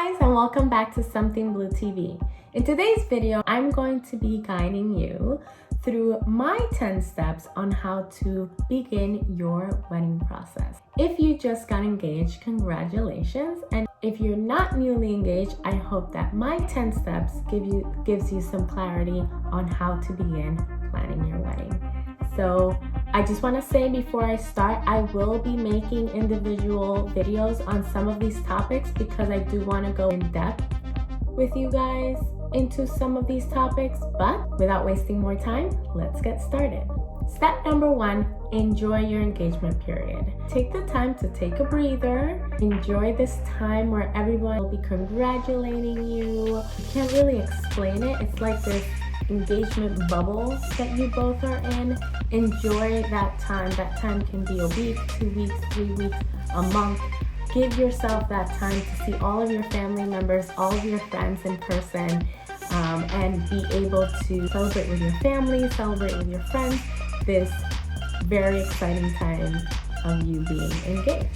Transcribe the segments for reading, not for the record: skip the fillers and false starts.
guys, and welcome back to Something Blue TV. In today's video, I'm going to be guiding you through my 10 steps on how to begin your wedding process. If you just got engaged, congratulations. And if you're not newly engaged, I hope that my 10 steps gives you some clarity on how to begin planning your wedding. So I just want to say before I start, I will be making individual videos on some of these topics because I do want to go in depth with you guys into some of these topics. But without wasting more time, let's get started. Step number 1, enjoy your engagement period. Take the time to take a breather. Enjoy this time where everyone will be congratulating you. You can't really explain it. It's like this engagement bubble that you both are in. Enjoy that time. That time can be a week, 2 weeks, 3 weeks, a month. Give yourself that time to see all of your family members, all of your friends in person, and be able to celebrate with your family, celebrate with your friends, this very exciting time of you being engaged.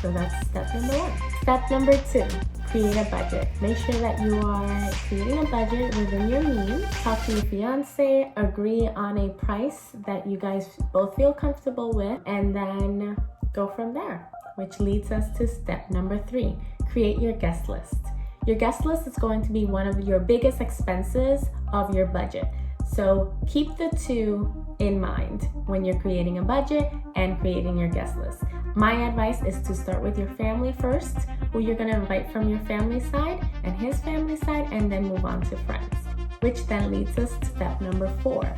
So that's step number 1. Step number 2, create a budget. Make sure that you are creating a budget within your means. Talk to your fiance, agree on a price that you guys both feel comfortable with, and then go from there. Which leads us to step number 3, create your guest list. Your guest list is going to be one of your biggest expenses of your budget. So keep the two in mind when you're creating a budget and creating your guest list. My advice is to start with your family first, who you're going to invite from your family side and his family side, and then move on to friends. Which then leads us to step number 4.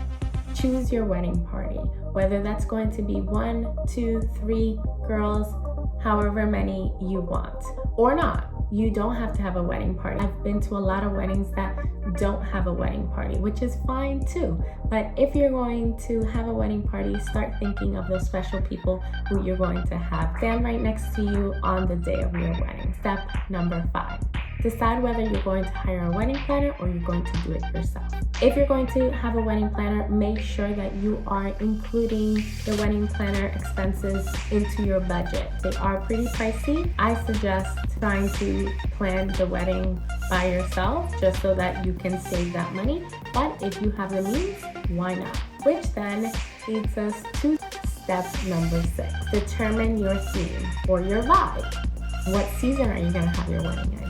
Choose your wedding party, whether that's going to be 1, 2, 3 girls, however many you want, or not. You don't have to have a wedding party. I've been to a lot of weddings that don't have a wedding party, which is fine too. But if you're going to have a wedding party, start thinking of those special people who you're going to have stand right next to you on the day of your wedding. Step number 5. Decide whether you're going to hire a wedding planner or you're going to do it yourself. If you're going to have a wedding planner, make sure that you are including the wedding planner expenses into your budget. They are pretty pricey. I suggest trying to plan the wedding by yourself just so that you can save that money. But if you have the means, why not? Which then leads us to step number 6. Determine your theme or your vibe. What season are you going to have your wedding in?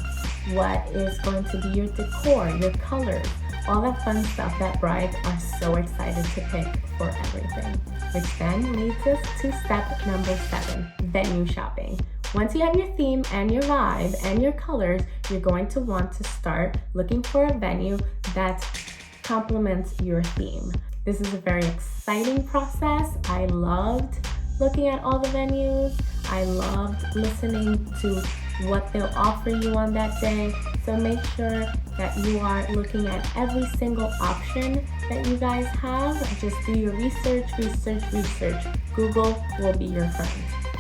What is going to be your decor, your colors, all that fun stuff that brides are so excited to pick for everything. Which then leads us to step number 7, venue shopping. Once you have your theme and your vibe and your colors, you're going to want to start looking for a venue that complements your theme. This is a very exciting process. I loved looking at all the venues. I loved listening to what they'll offer you on that day. So make sure that you are looking at every single option that you guys have. Just do your research. Google will be your friend.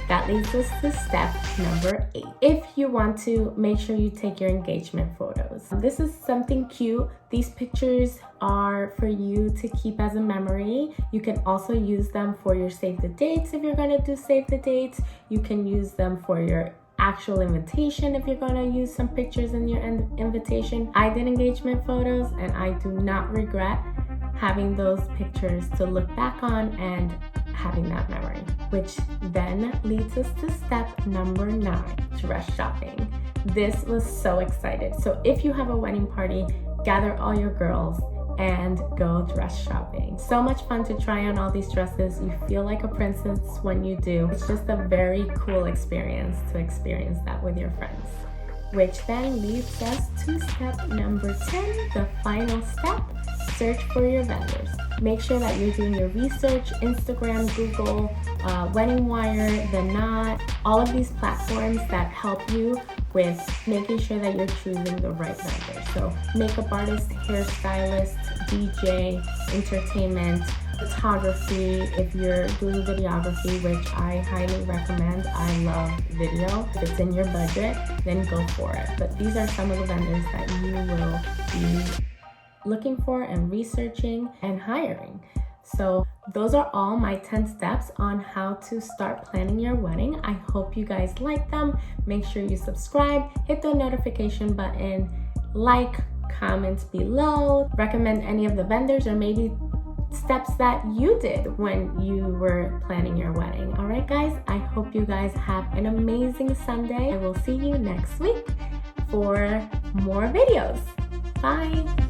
That leads us to step number 8. If you want to, make sure you take your engagement photos. This is something cute. These pictures are for you to keep as a memory. You can also use them for your save the dates if you're going to do save the dates. You can use them for your actual invitation if you're going to use some pictures in your invitation. I did engagement photos and I do not regret having those pictures to look back on and having that memory. Which then leads us to step number 9, dress shopping. This was so excited. So if you have a wedding party, gather all your girls and go dress shopping. So much fun to try on all these dresses. You feel like a princess when you do. It's just a very cool experience to experience that with your friends. Which then leads us to step number 10, the final step, search for your vendors. Make sure that you're doing your research, Instagram, Google, Wedding Wire, The Knot, all of these platforms that help you with making sure that you're choosing the right vendor. So makeup artist, hairstylist, DJ, entertainment, photography, if you're doing videography, which I highly recommend. I love video. If it's in your budget, then go for it. But these are some of the vendors that you will be looking for and researching and hiring. So those are all my 10 steps on how to start planning your wedding. I hope you guys like them. Make sure you subscribe, hit the notification button, like, comment below, recommend any of the vendors or maybe steps that you did when you were planning your wedding. All right, guys, I hope you guys have an amazing Sunday. I will see you next week for more videos. Bye.